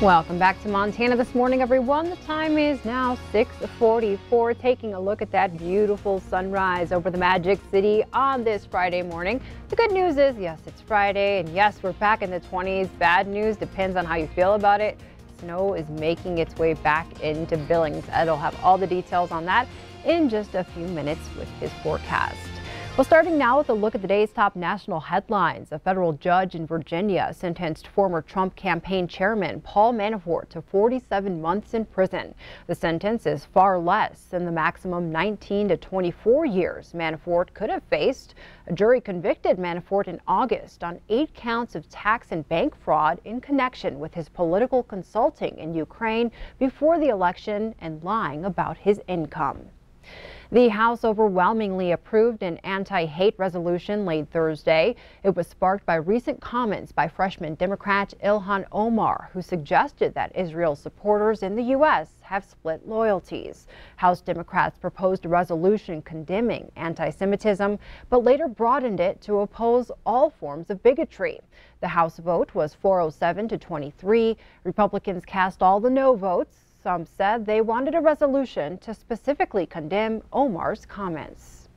Welcome back to Montana this morning, everyone. The time is now 6:44. Taking a look at that beautiful sunrise over the Magic City on this Friday morning. The good news is, yes, it's Friday, and yes, we're back in the 20s. Bad news depends on how you feel about it. Snow is making its way back into Billings. Ed will have all the details on that in just a few minutes with his forecast. Well, starting now with a look at the day's top national headlines. A federal judge in Virginia sentenced former Trump campaign chairman Paul Manafort to 47 months in prison. The sentence is far less than the maximum 19 to 24 years Manafort could have faced. A jury convicted Manafort in August on 8 counts of tax and bank fraud in connection with his political consulting in Ukraine before the election and lying about his income. The House overwhelmingly approved an anti-hate resolution late Thursday. It was sparked by recent comments by freshman Democrat Ilhan Omar, who suggested that Israel supporters in the U.S. have split loyalties. House Democrats proposed a resolution condemning anti-Semitism, but later broadened it to oppose all forms of bigotry. The House vote was 407 to 23. Republicans cast all the no votes. Some said they wanted a resolution to specifically condemn Omar's comments.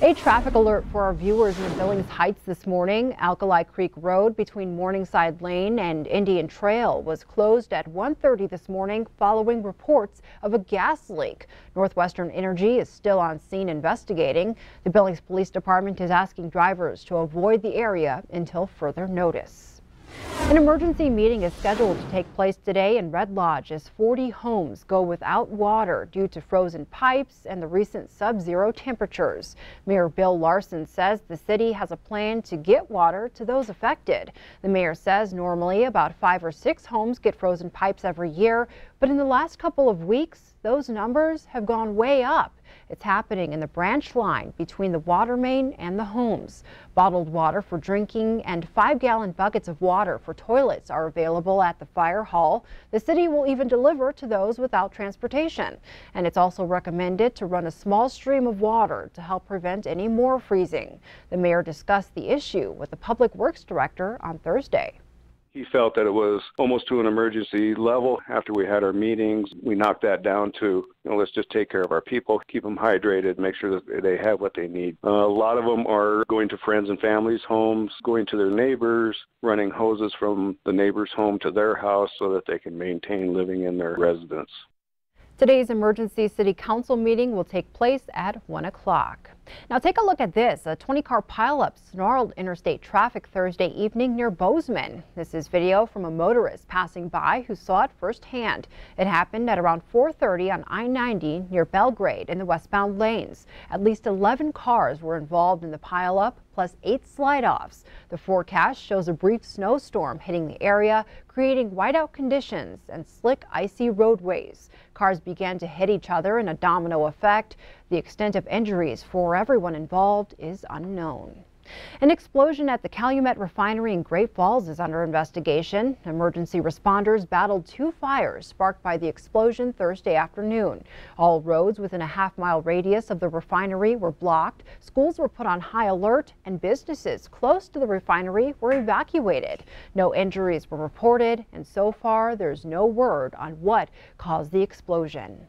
A traffic alert for our viewers in the Billings Heights this morning. Alkali Creek Road between Morningside Lane and Indian Trail was closed at 1:30 this morning following reports of a gas leak. Northwestern Energy is still on scene investigating. The Billings Police Department is asking drivers to avoid the area until further notice. An emergency meeting is scheduled to take place today in Red Lodge as 40 homes go without water due to frozen pipes and the recent sub-zero temperatures. Mayor Bill Larson says the city has a plan to get water to those affected. The mayor says normally about 5 or 6 homes get frozen pipes every year, but in the last couple of weeks, those numbers have gone way up. It's happening in the branch line between the water main and the homes. Bottled water for drinking and 5-gallon buckets of water for toilets are available at the fire hall. The city will even deliver to those without transportation. And it's also recommended to run a small stream of water to help prevent any more freezing. The mayor discussed the issue with the Public Works Director on Thursday. He felt that it was almost to an emergency level. After we had our meetings, we knocked that down to, let's just take care of our people, keep them hydrated, make sure that they have what they need. A lot of them are going to friends and families' homes, going to their neighbors, running hoses from the neighbor's home to their house so that they can maintain living in their residence. Today's emergency city council meeting will take place at 1 o'clock. Now take a look at this. A 20-car pileup snarled interstate traffic Thursday evening near Bozeman. This is video from a motorist passing by who saw it firsthand. It happened at around 4:30 on I-90 near Belgrade in the westbound lanes. At least 11 cars were involved in the pileup, plus 8 slide-offs. The forecast shows a brief snowstorm hitting the area, creating whiteout conditions and slick, icy roadways. Cars began to hit each other in a domino effect. The extent of injuries for everyone involved is unknown. An explosion at the Calumet refinery in Great Falls is under investigation. Emergency responders battled 2 fires sparked by the explosion Thursday afternoon. All roads within a half-mile radius of the refinery were blocked. Schools were put on high alert and businesses close to the refinery were evacuated. No injuries were reported, and so far there's no word on what caused the explosion.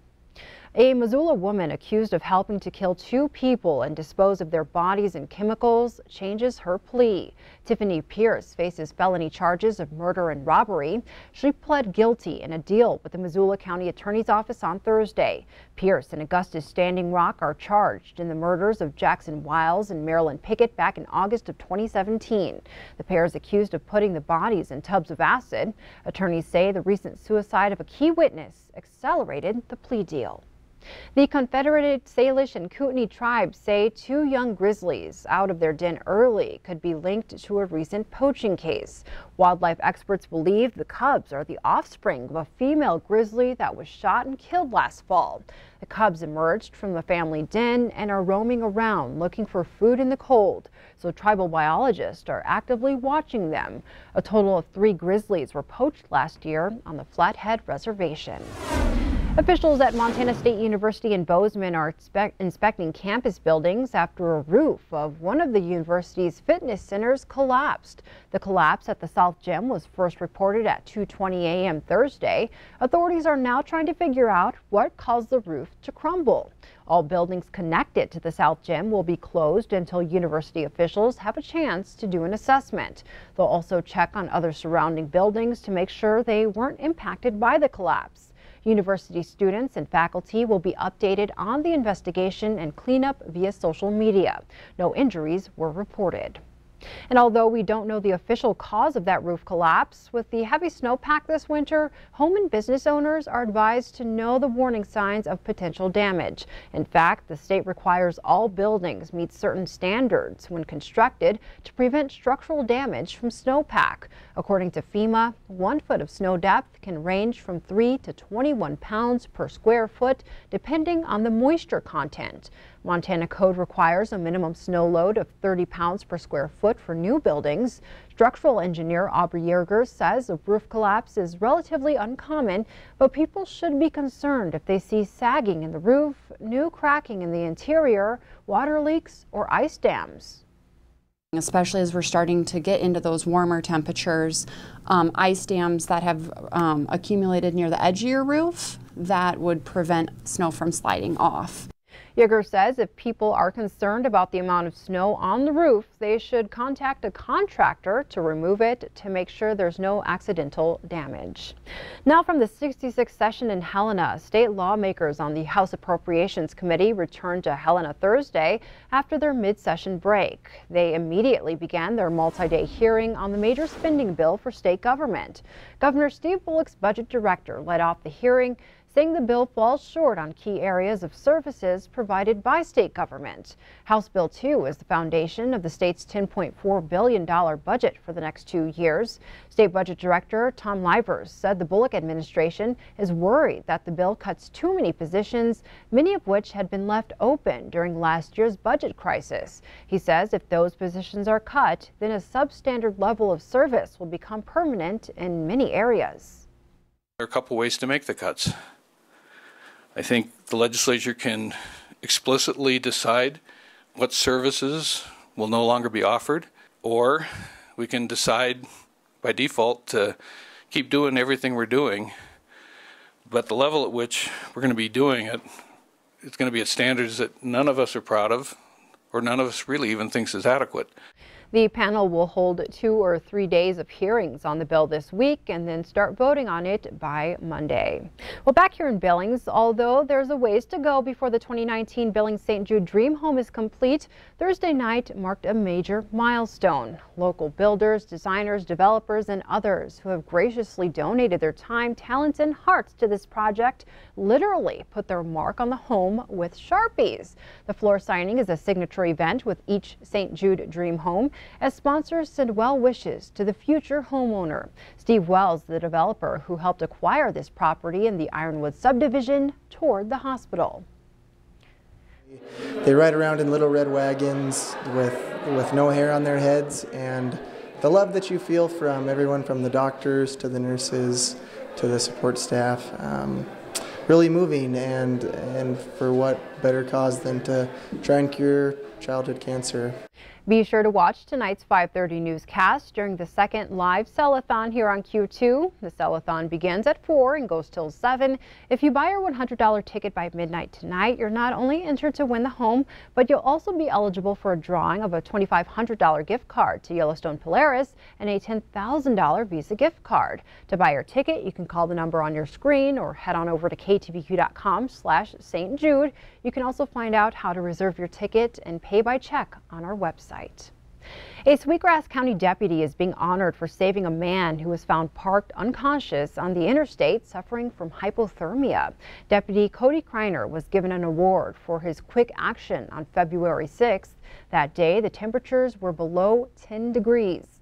A Missoula woman accused of helping to kill 2 people and dispose of their bodies in chemicals changes her plea. Tiffany Pierce faces felony charges of murder and robbery. She pled guilty in a deal with the Missoula County Attorney's Office on Thursday. Pierce and Augustus Standing Rock are charged in the murders of Jackson Wiles and Marilyn Pickett back in August of 2017. The pair is accused of putting the bodies in tubs of acid. Attorneys say the recent suicide of a key witness accelerated the plea deal. The Confederated Salish and Kootenai tribes say 2 young grizzlies out of their den early could be linked to a recent poaching case. Wildlife experts believe the cubs are the offspring of a female grizzly that was shot and killed last fall. The cubs emerged from the family den and are roaming around looking for food in the cold, so tribal biologists are actively watching them. A total of 3 grizzlies were poached last year on the Flathead Reservation. Officials at Montana State University in Bozeman are inspecting campus buildings after a roof of one of the university's fitness centers collapsed. The collapse at the South Gym was first reported at 2:20 a.m. Thursday. Authorities are now trying to figure out what caused the roof to crumble. All buildings connected to the South Gym will be closed until university officials have a chance to do an assessment. They'll also check on other surrounding buildings to make sure they weren't impacted by the collapse. University students and faculty will be updated on the investigation and cleanup via social media. No injuries were reported. And although we don't know the official cause of that roof collapse, with the heavy snowpack this winter, home and business owners are advised to know the warning signs of potential damage. In fact, the state requires all buildings meet certain standards when constructed to prevent structural damage from snowpack. According to FEMA, 1 foot of snow depth can range from 3 to 21 pounds per square foot, depending on the moisture content. Montana code requires a minimum snow load of 30 pounds per square foot for new buildings. Structural engineer Aubrey Yerger says a roof collapse is relatively uncommon, but people should be concerned if they see sagging in the roof, new cracking in the interior, water leaks, or ice dams. Especially as we're starting to get into those warmer temperatures, ice dams that have accumulated near the edge of your roof that would prevent snow from sliding off. Yeager says if people are concerned about the amount of snow on the roof, they should contact a contractor to remove it to make sure there's no accidental damage. Now from the 66th session in Helena, state lawmakers on the House Appropriations Committee returned to Helena Thursday after their mid-session break. They immediately began their multi-day hearing on the major spending bill for state government. Governor Steve Bullock's budget director led off the hearing, saying the bill falls short on key areas of services provided by state government. House Bill 2 is the foundation of the state's $10.4 billion budget for the next 2 years. State Budget Director Tom Livers said the Bullock administration is worried that the bill cuts too many positions, many of which had been left open during last year's budget crisis. He says if those positions are cut, then a substandard level of service will become permanent in many areas. There are a couple ways to make the cuts. I think the legislature can explicitly decide what services will no longer be offered, or we can decide by default to keep doing everything we're doing, but the level at which we're going to be doing it, it's going to be at standards that none of us are proud of, or none of us really even thinks is adequate. The panel will hold 2 or 3 days of hearings on the bill this week and then start voting on it by Monday. Well, back here in Billings, although there's a ways to go before the 2019 Billings St. Jude Dream Home is complete, Thursday night marked a major milestone. Local builders, designers, developers, and others who have graciously donated their time, talents, and hearts to this project literally put their mark on the home with Sharpies. The floor signing is a signature event with each St. Jude Dream Home, as sponsors send well wishes to the future homeowner. Steve Wells, the developer who helped acquire this property in the Ironwood subdivision, toured the hospital. They ride around in little red wagons with no hair on their heads, and the love that you feel from everyone from the doctors to the nurses to the support staff, really moving, and for what better cause than to try and cure childhood cancer. Be sure to watch tonight's 5:30 newscast during the second live sell-a-thon here on Q2. The sell-a-thon begins at 4 and goes till 7. If you buy your $100 ticket by midnight tonight, you're not only entered to win the home, but you'll also be eligible for a drawing of a $2,500 gift card to Yellowstone Polaris and a $10,000 Visa gift card. To buy your ticket, you can call the number on your screen or head on over to ktvq.com/St. Jude. You can also find out how to reserve your ticket and pay by check on our website. A Sweetgrass County deputy is being honored for saving a man who was found parked unconscious on the interstate suffering from hypothermia. Deputy Cody Kreiner was given an award for his quick action on February 6th. That day, the temperatures were below 10 degrees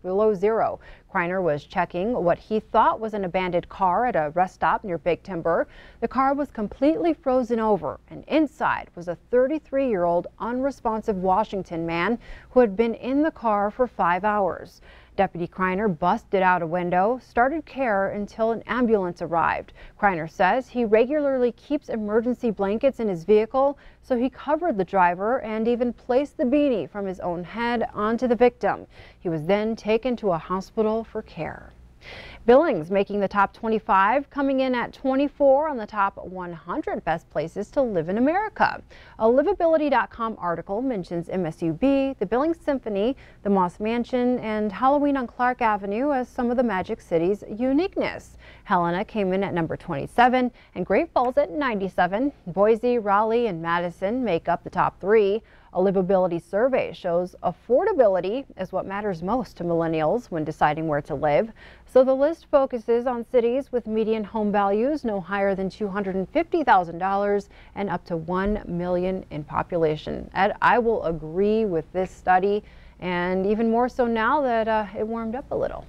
below zero. Kreiner was checking what he thought was an abandoned car at a rest stop near Big Timber. The car was completely frozen over, and inside was a 33-year-old unresponsive Washington man who had been in the car for 5 hours. Deputy Kreiner busted out a window, started care until an ambulance arrived. Kreiner says he regularly keeps emergency blankets in his vehicle, so he covered the driver and even placed the beanie from his own head onto the victim. He was then taken to a hospital for care. Billings making the top 25, coming in at 24 on the top 100 best places to live in America. A livability.com article mentions MSUB, the Billings Symphony, the Moss Mansion, and Halloween on Clark Avenue as some of the Magic City's uniqueness. Helena came in at number 27 and Great Falls at 97. Boise, Raleigh, and Madison make up the top 3. A livability survey shows affordability is what matters most to millennials when deciding where to live. So the list focuses on cities with median home values no higher than $250,000 and up to 1 million in population. Ed, I will agree with this study, and even more so now that it warmed up a little.